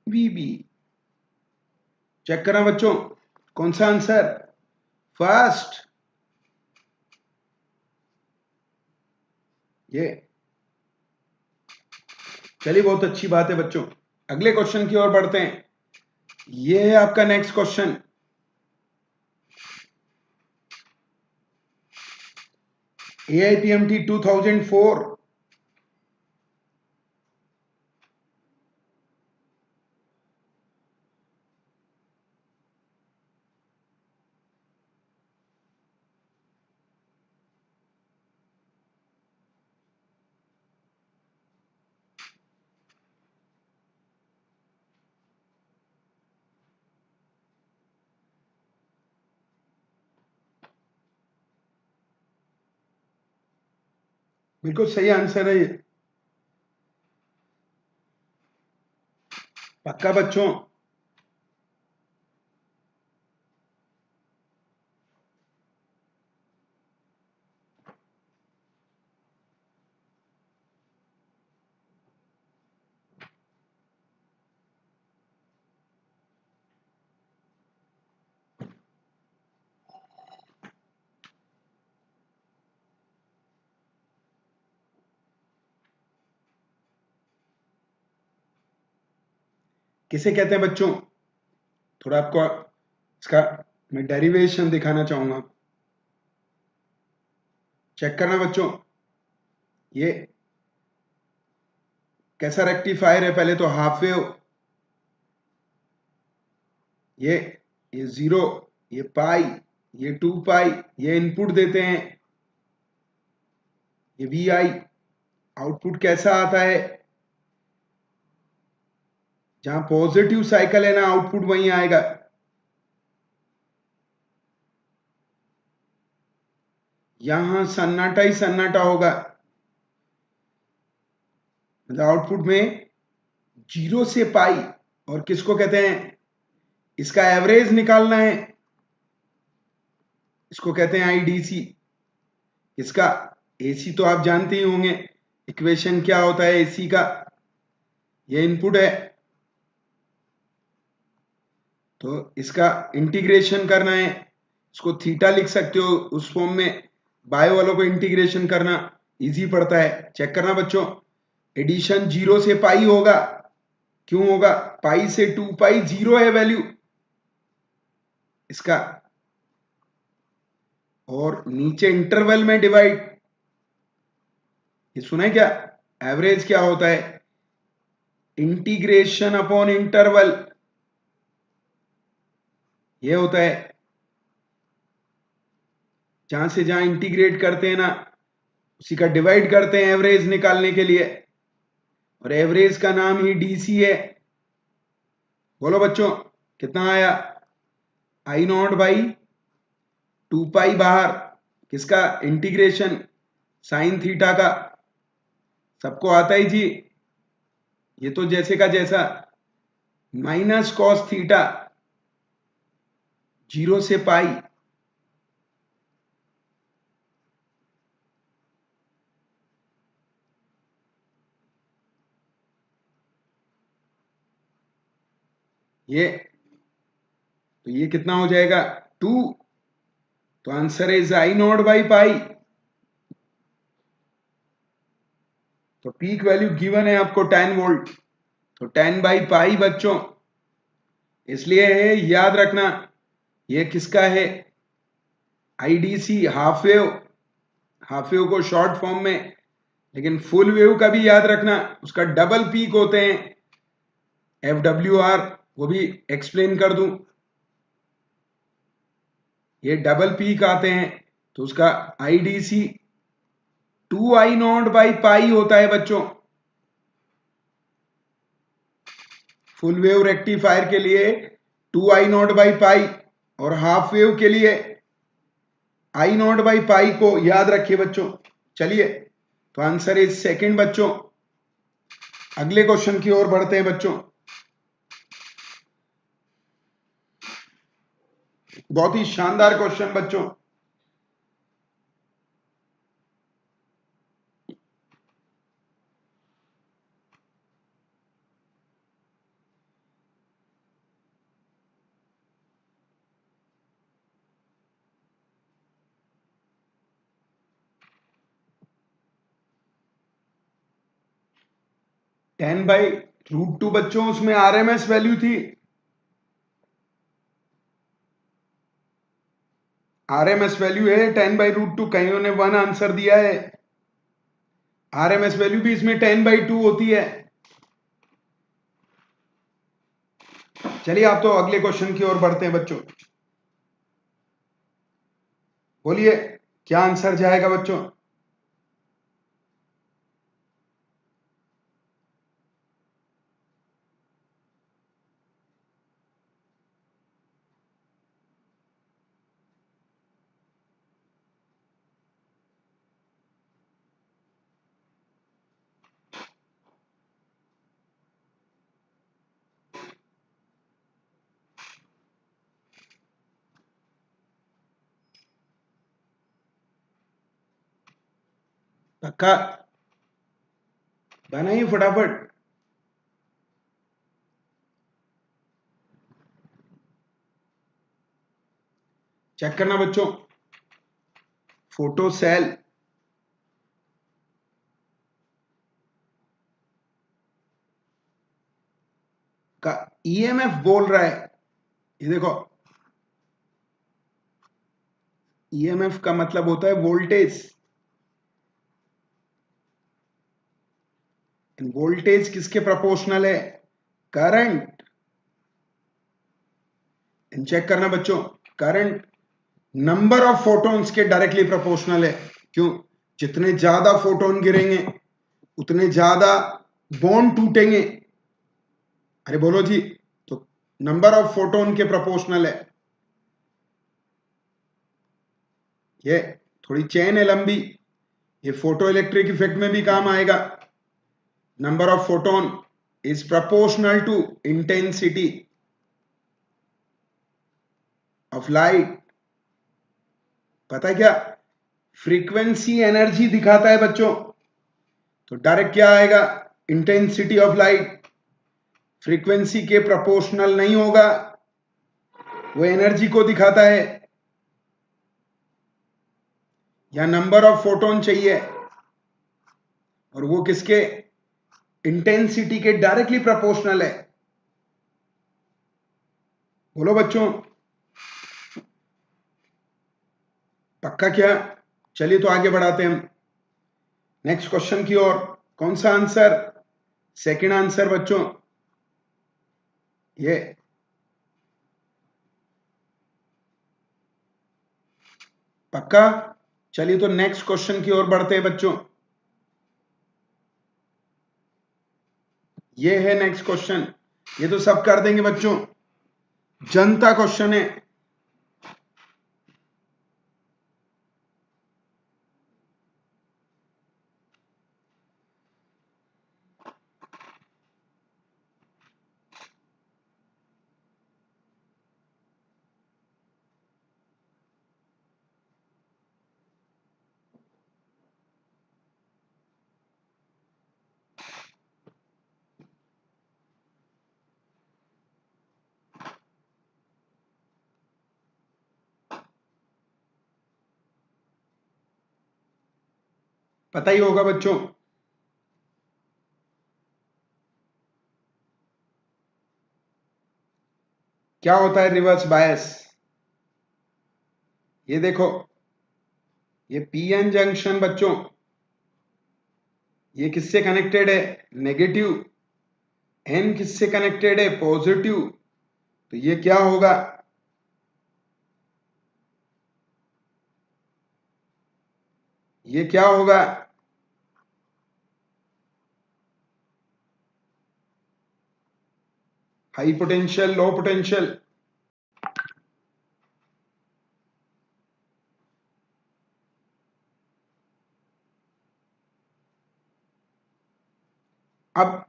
A: वीबी चेक करना बच्चों, कौन सा आंसर? फर्स्ट, ये। चलिए, बहुत अच्छी बात है बच्चों, अगले क्वेश्चन की ओर बढ़ते हैं। ये है आपका नेक्स्ट क्वेश्चन, AIPMT 2004। बिल्कुल सही आंसर है ये, पक्का बच्चों? किसे कहते हैं बच्चों? थोड़ा आपको इसका मैं डेरिवेशन दिखाना चाहूंगा। चेक करना बच्चों, ये कैसा रेक्टिफायर है? पहले तो हाफ वेव, ये ये 0, ये पाई, ये 2 पाई, ये इनपुट देते हैं, ये वी आई। आउटपुट कैसा आता है? जहां पॉजिटिव साइकिल है ना, आउटपुट वहीं आएगा। यहां सन्नाटा ही सन्नाटा होगा, मतलब आउटपुट में 0 से पाई। और किसको कहते हैं? इसका एवरेज निकालना है, इसको कहते हैं आईडीसी। इसका एसी तो आप जानते ही होंगे, इक्वेशन क्या होता है एसी का, ये इनपुट है, तो इसका इंटीग्रेशन करना है, इसको थीटा लिख सकते हो उस फॉर्म में, बायो वालों को इंटीग्रेशन करना इजी पड़ता है। चेक करना बच्चों, एडिशन 0 से पाई होगा, क्यों होगा, पाई से 2 पाई 0 है वैल्यू इसका, और नीचे इंटरवल में डिवाइड, ये सुना है क्या, एवरेज क्या होता है, इंटीग्रेशन अपॉन इंटरवल, ये होता है, जहां से जहां इंटीग्रेट करते हैं ना उसी का डिवाइड करते हैं एवरेज निकालने के लिए, और एवरेज का नाम ही डीसी है। बोलो बच्चों कितना आया, आई नॉट बाई 2 पाई बाहर, किसका इंटीग्रेशन, साइन थीटा का, सबको आता ही जी, ये तो जैसे का जैसा, माइनस कॉस थीटा 0 से पाई, ये तो ये कितना हो जाएगा 2, तो answer is I not by pi. तो पीक वैल्यू गिवन है आपको 10 वोल्ट, तो 10 बाई पाई बच्चों, इसलिए है याद रखना ये किसका है, IDC half wave, half wave को शॉर्ट फॉर्म में, लेकिन फुल वेव का भी याद रखना उसका डबल पीक होते हैं, एफ डब्ल्यू आर, वो भी एक्सप्लेन कर दूं, ये डबल पीक आते हैं, तो उसका IDC 2 I not by pi होता है बच्चों, फुल वेव रेक्टिफायर के लिए 2 आई नॉट बाई पाई, और हाफ वेव के लिए आई नॉट बाई पाई को याद रखिए बच्चों। चलिए, तो आंसर इज सेकंड बच्चों। अगले क्वेश्चन की ओर बढ़ते हैं बच्चों, बहुत ही शानदार क्वेश्चन बच्चों। टेन बाई रूट टू बच्चों, उसमें आरएमएस वैल्यू थी, आरएमएस वैल्यू है 10 बाई रूट टू, कईयों ने 1 आंसर दिया है, आरएमएस वैल्यू भी इसमें 10 बाई 2 होती है। चलिए, आप तो अगले क्वेश्चन की ओर बढ़ते हैं बच्चों, बोलिए क्या आंसर जाएगा बच्चों। पक्का बनाइए फटाफट, चेक करना बच्चों, फोटो सेल का ईएमएफ बोल रहा है, ये देखो, ईएमएफ का मतलब होता है वोल्टेज, वोल्टेज किसके प्रोपोर्शनल है, करंट, चेक करना बच्चों, करंट नंबर ऑफ फोटॉन्स के डायरेक्टली प्रोपोर्शनल है, क्यों, जितने ज्यादा फोटोन गिरेंगे उतने ज्यादा बॉन्ड टूटेंगे, अरे बोलो जी, तो नंबर ऑफ फोटोन के प्रोपोर्शनल है, ये थोड़ी चेन है लंबी, ये फोटो इलेक्ट्रिक इफेक्ट में भी काम आएगा, number of photon is proportional to intensity of light, पता है क्या, फ्रीक्वेंसी एनर्जी दिखाता है बच्चों, तो डायरेक्ट क्या आएगा, इंटेंसिटी ऑफ लाइट। फ्रीक्वेंसी के प्रोपोर्शनल नहीं होगा, वो एनर्जी को दिखाता है, या नंबर ऑफ फोटोन चाहिए, और वो किसके, इंटेंसिटी के डायरेक्टली प्रोपोर्शनल है। बोलो बच्चों, पक्का क्या? चलिए तो आगे बढ़ाते हैं हम नेक्स्ट क्वेश्चन की ओर। कौन सा आंसर? सेकंड आंसर बच्चों, ये पक्का। चलिए तो नेक्स्ट क्वेश्चन की ओर बढ़ते हैं बच्चों। ये है नेक्स्ट क्वेश्चन, ये तो सब कर देंगे बच्चों, जनता क्वेश्चन है। पता ही होगा बच्चों, क्या होता है रिवर्स बायस। ये देखो, ये पीएन जंक्शन बच्चों, ये किससे कनेक्टेड है, नेगेटिव। एन किससे कनेक्टेड है, पॉजिटिव। तो ये क्या होगा, ये क्या होगा, हाई पोटेंशियल, लो पोटेंशियल। अब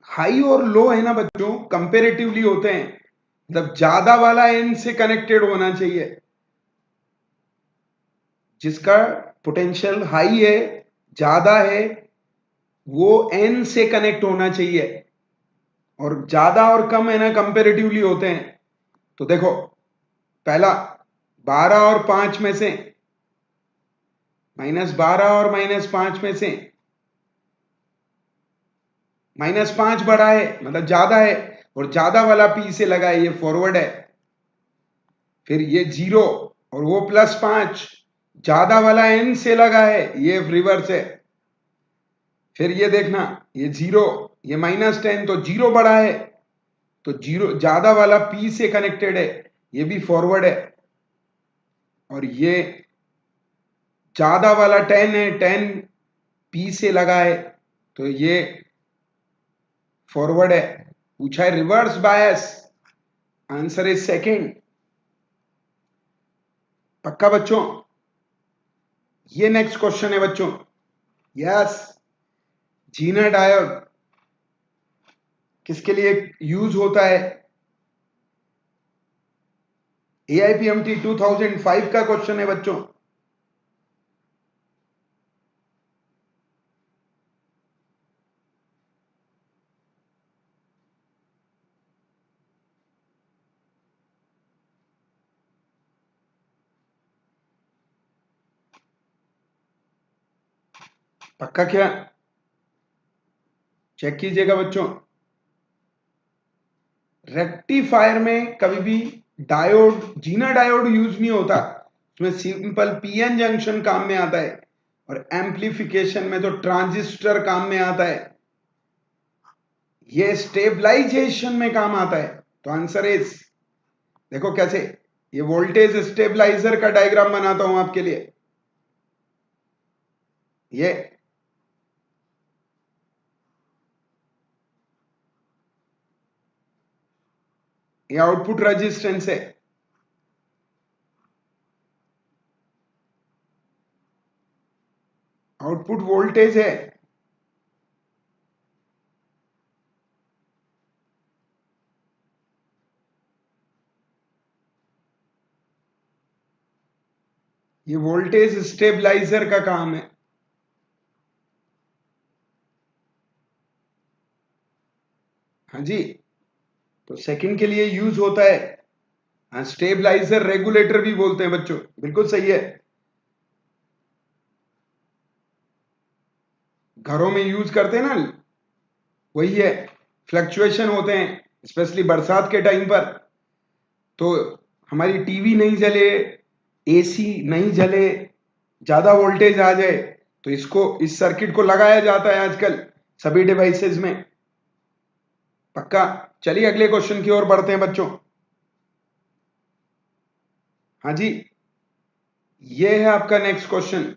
A: हाई और लो है ना बच्चों, कंपेरेटिवली होते हैं, मतलब ज्यादा वाला एन से कनेक्टेड होना चाहिए, जिसका पोटेंशियल हाई है, ज्यादा है, वो एन से कनेक्ट होना चाहिए। और ज्यादा और कम है ना कंपेरेटिवली होते हैं। तो देखो, पहला 12 और 5 में से, -12 और -5 में से -5 बड़ा है, मतलब ज्यादा है, और ज्यादा वाला पी से लगा है, ये फॉरवर्ड है। फिर ये 0 और वो +5, ज्यादा वाला एन से लगा है, ये रिवर्स है। फिर ये देखना, ये 0, ये -10, तो 0 बड़ा है, तो 0 ज्यादा वाला पी से कनेक्टेड है, ये भी फॉरवर्ड है। और ये ज्यादा वाला 10 है, 10 पी से लगा है, तो ये फॉरवर्ड है। पूछा है reverse bias, answer is second. पक्का बच्चों? ये नेक्स्ट क्वेश्चन है बच्चों। यस, जीना डायोड किसके लिए यूज होता है? AIPMT 2005 का क्वेश्चन है बच्चों। पक्का क्या? चेक कीजिएगा बच्चों। रेक्टिफायर में कभी भी डायोड, जीना डायोड यूज नहीं होता, उसमें सिंपल पीएन जंक्शन काम में आता है, और एम्प्लीफिकेशन में तो ट्रांजिस्टर काम में आता है। ये स्टेबलाइजेशन में काम आता है। तो आंसर इज, देखो कैसे, ये वोल्टेज स्टेबलाइजर का डायग्राम बनाता हूं आपके लिए। ये आउटपुट रेजिस्टेंस है, आउटपुट वोल्टेज है, ये वोल्टेज स्टेबलाइजर का काम है। हाँ जी, तो सेकंड के लिए यूज होता है। हाँ, स्टेबलाइजर रेगुलेटर भी बोलते हैं बच्चों, बिल्कुल सही है। घरों में यूज करते हैं ना, वही है। फ्लक्चुएशन होते हैं स्पेशली बरसात के टाइम पर, तो हमारी टीवी नहीं जले, एसी नहीं जले, ज्यादा वोल्टेज आ जाए, तो इसको, इस सर्किट को लगाया जाता है आजकल सभी डिवाइसेस में। पक्का। चलिए अगले क्वेश्चन की ओर बढ़ते हैं बच्चों। हाँ जी, ये है आपका नेक्स्ट क्वेश्चन।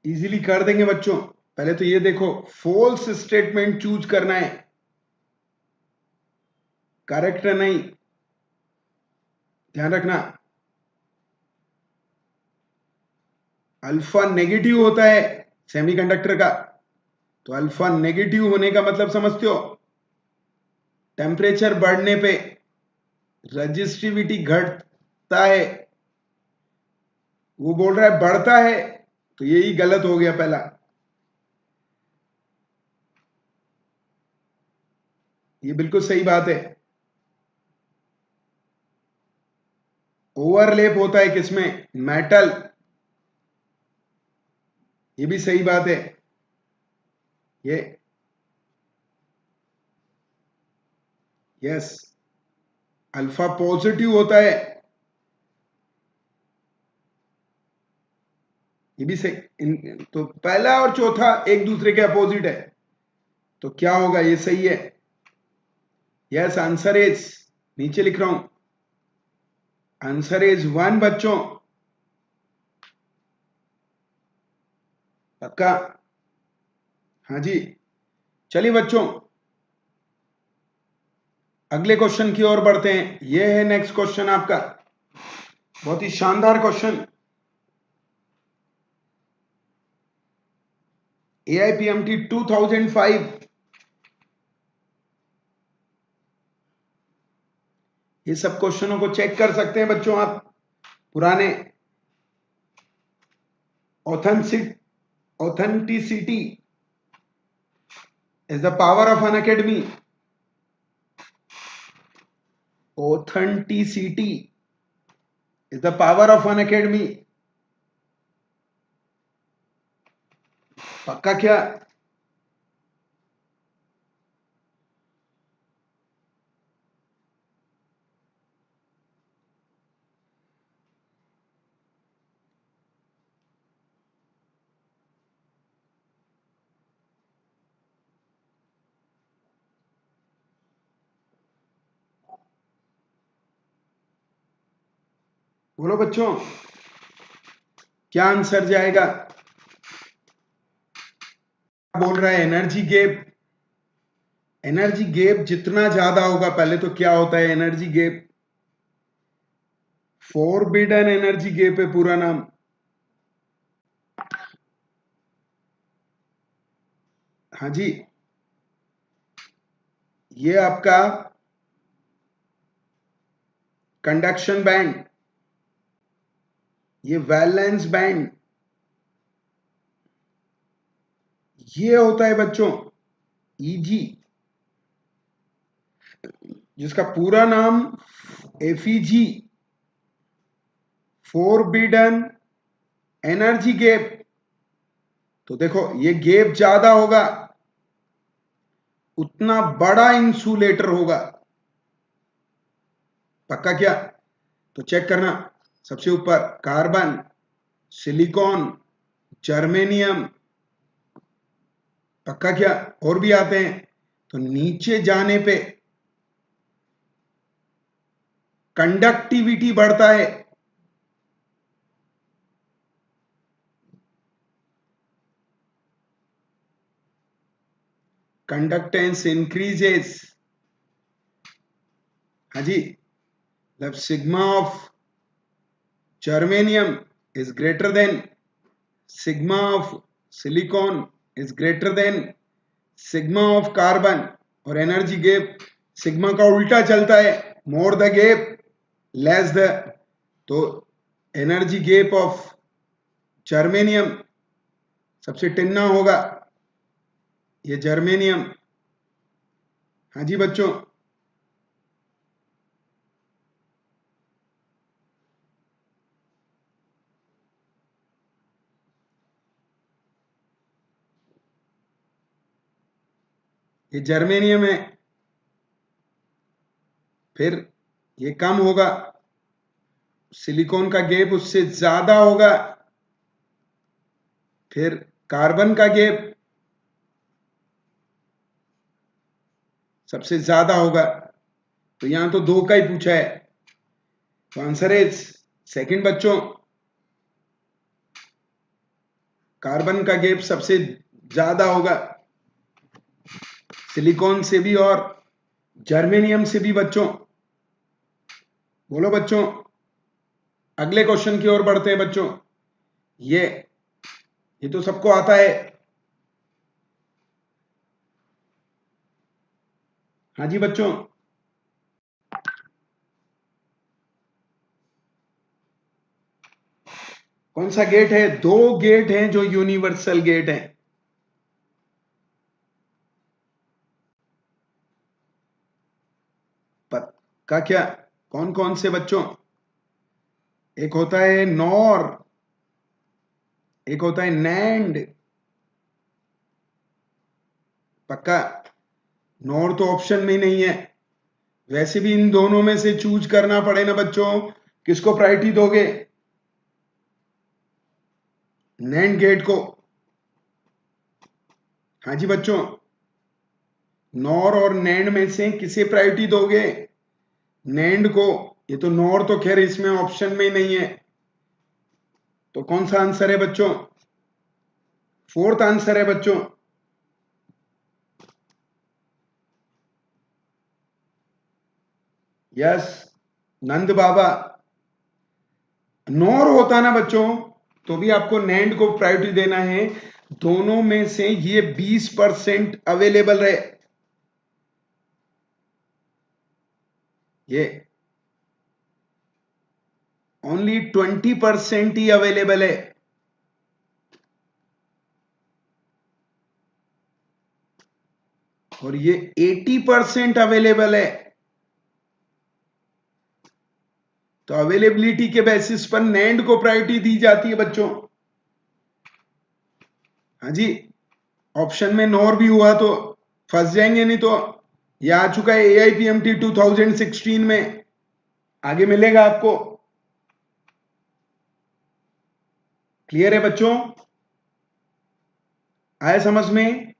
A: इजीली कर देंगे बच्चों। पहले तो ये देखो, फॉल्स स्टेटमेंट चूज करना है, करेक्ट है नहीं, ध्यान रखना। अल्फा नेगेटिव होता है सेमीकंडक्टर का, तो अल्फा नेगेटिव होने का मतलब समझते हो, टेम्परेचर बढ़ने पे रजिस्टिविटी घटता है। वो बोल रहा है बढ़ता है, तो यही गलत हो गया पहला। ये बिल्कुल सही बात है। ओवरलैप होता है किसमें, मेटल, ये भी सही बात है। ये यस, अल्फा पॉजिटिव होता है, ये भी सही। तो पहला और चौथा एक दूसरे के अपोजिट है, तो क्या होगा, ये सही है। यस, आंसर इज, नीचे लिख रहा हूं, आंसर इज 1 बच्चों। पक्का। हाँ जी। चलिए बच्चों, अगले क्वेश्चन की ओर बढ़ते हैं। यह है नेक्स्ट क्वेश्चन आपका, बहुत ही शानदार क्वेश्चन। AIPMT 2005, ये सब क्वेश्चनों को चेक कर सकते हैं बच्चों आप, पुराने। Authenticity is the power of Unacademy. Authenticity is the power of Unacademy. पक्का क्या? बोलो बच्चों, क्या आंसर जाएगा? बोल रहा है एनर्जी गैप। एनर्जी गैप जितना ज्यादा होगा, पहले तो क्या होता है energy gap, forbidden energy gap है पूरा नाम। हाँ जी, ये आपका कंडक्शन बैंड, ये वैलेंस बैंड, ये होता है बच्चों ईजी, जिसका पूरा नाम एफईजी, फॉरबिडन एनर्जी गैप। तो देखो, ये गैप ज्यादा होगा, उतना बड़ा इंसुलेटर होगा। पक्का क्या? तो चेक करना, सबसे ऊपर कार्बन, सिलिकॉन, जर्मेनियम। पक्का क्या? और भी आते हैं। तो नीचे जाने पे कंडक्टिविटी बढ़ता है, कंडक्टेंस इंक्रीजेस। हाँ जी, मतलब sigma of germanium is greater than sigma of silicon is greater than sigma of carbon, और एनर्जी गैप सिग्मा का उल्टा चलता है, more the gap less the, तो एनर्जी गैप ऑफ जर्मेनियम सबसे टिन्ना होगा, ये जर्मेनियम। हाँ जी बच्चों, ये जर्मेनियम है, फिर ये कम होगा, सिलिकॉन का गैप उससे ज्यादा होगा, फिर कार्बन का गैप सबसे ज्यादा होगा। तो यहां तो दो का ही पूछा है, तो आंसर है सेकंड बच्चों, कार्बन का गैप सबसे ज्यादा होगा सिलिकॉन से भी और जर्मेनियम से भी बच्चों। बोलो बच्चों, अगले क्वेश्चन की ओर बढ़ते हैं बच्चों। ये तो सबको आता है। हाँ जी बच्चों, कौन सा गेट है? दो गेट हैं जो यूनिवर्सल गेट हैं। का क्या? कौन कौन से बच्चों? एक होता है नॉर, एक होता है नैंड। पक्का? नॉर तो ऑप्शन में ही नहीं है। वैसे भी इन दोनों में से चूज करना पड़े ना बच्चों, किसको प्रायोरिटी दोगे? नैंड गेट को। हाँ जी बच्चों, नॉर और नैंड में से किसे प्रायोरिटी दोगे? नैंड को। ये तो नॉर तो खैर इसमें ऑप्शन में ही नहीं है, तो कौन सा आंसर है बच्चों? फोर्थ आंसर है बच्चों। यस, नंद बाबा। नॉर होता ना बच्चों तो भी आपको नैंड को प्रायोरिटी देना है। दोनों में से ये 20% अवेलेबल रहे, ये ओनली 20% ही अवेलेबल है। और ये 80% अवेलेबल है। तो अवेलेबिलिटी के बेसिस पर नैंड को प्रायोरिटी दी जाती है बच्चों। हाँ जी, ऑप्शन में नॉर भी हुआ तो फंस जाएंगे, नहीं तो ये आ चुका है AIPMT 2016 में, आगे मिलेगा आपको। क्लियर है बच्चों? आया समझ में?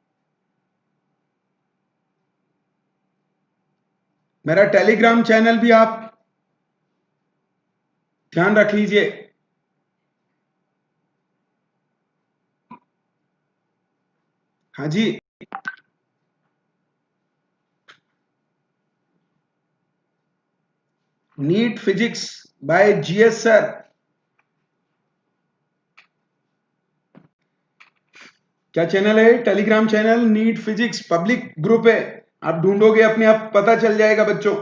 A: मेरा टेलीग्राम चैनल भी आप ध्यान रख लीजिए। हाँ जी, NEET physics by GS sir. क्या चैनल है? Telegram channel NEET physics public group है, आप ढूंढोगे अपने आप पता चल जाएगा बच्चों।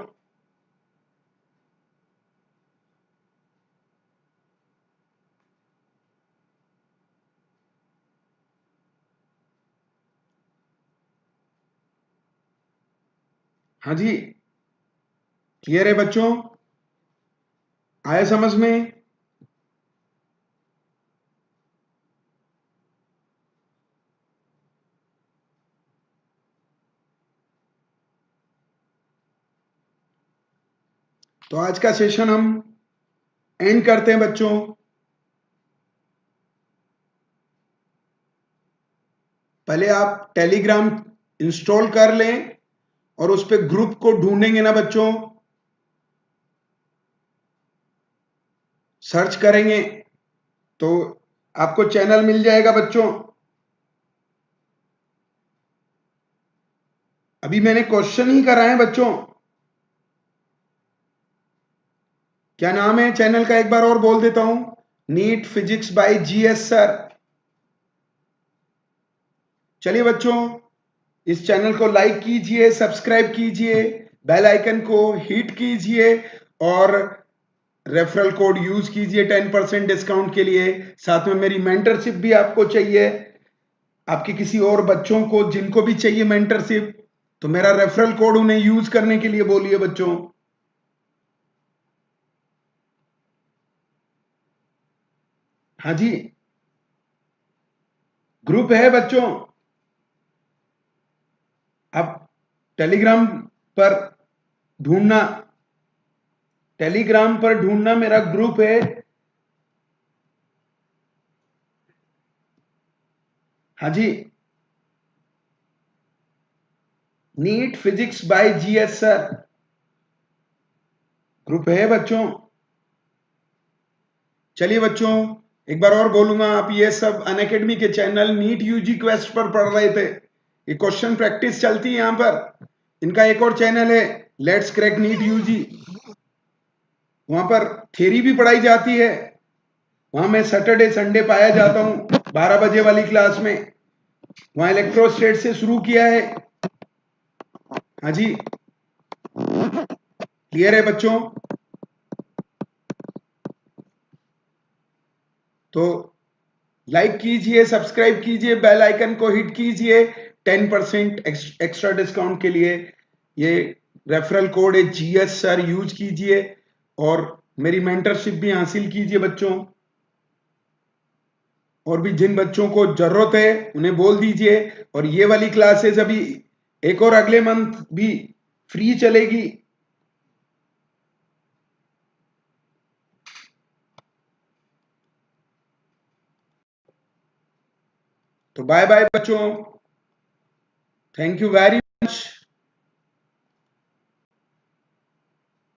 A: हाँ जी, क्लियर है बच्चों? आया समझ में? तो आज का सेशन हम एंड करते हैं बच्चों। पहले आप टेलीग्राम इंस्टॉल कर लें और उस पर ग्रुप को ढूंढेंगे ना बच्चों, सर्च करेंगे तो आपको चैनल मिल जाएगा बच्चों। अभी मैंने क्वेश्चन ही करा है बच्चों। क्या नाम है चैनल का, एक बार और बोल देता हूं, NEET physics by GS sir. चलिए बच्चों, इस चैनल को लाइक कीजिए, सब्सक्राइब कीजिए, बेल आइकन को हिट कीजिए और रेफरल कोड यूज कीजिए 10% डिस्काउंट के लिए। साथ में मेरी मेंटरशिप भी आपको चाहिए, आपके किसी और बच्चों को जिनको भी चाहिए मेंटरशिप, तो मेरा रेफरल कोड उन्हें यूज करने के लिए बोलिए बच्चों। हाँ जी, ग्रुप है बच्चों। आप टेलीग्राम पर ढूंढना, टेलीग्राम पर ढूंढना, मेरा ग्रुप है। हाँ जी, NEET physics by GS sir group है बच्चों। चलिए बच्चों, एक बार और बोलूंगा, आप ये सब अनअकैडमी के चैनल नीट यूजी क्वेस्ट पर पढ़ रहे थे, ये क्वेश्चन प्रैक्टिस चलती है यहां पर। इनका एक और चैनल है लेट्स क्रैक नीट यूजी, वहां पर थ्योरी भी पढ़ाई जाती है। वहां मैं सैटरडे संडे पाया जाता हूं 12 बजे वाली क्लास में। वहां इलेक्ट्रोस्टेट से शुरू किया है। हाँ जी, क्लियर है बच्चों? तो लाइक कीजिए, सब्सक्राइब कीजिए, बेल आइकन को हिट कीजिए 10% एक्स्ट्रा डिस्काउंट के लिए। ये रेफरल कोड है जीएस सर, यूज कीजिए और मेरी मेंटरशिप भी हासिल कीजिए बच्चों। और भी जिन बच्चों को जरूरत है उन्हें बोल दीजिए। और ये वाली क्लासेस अभी एक और अगले मंथ भी फ्री चलेगी। तो बाय बाय बच्चों, थैंक यू वेरी मच।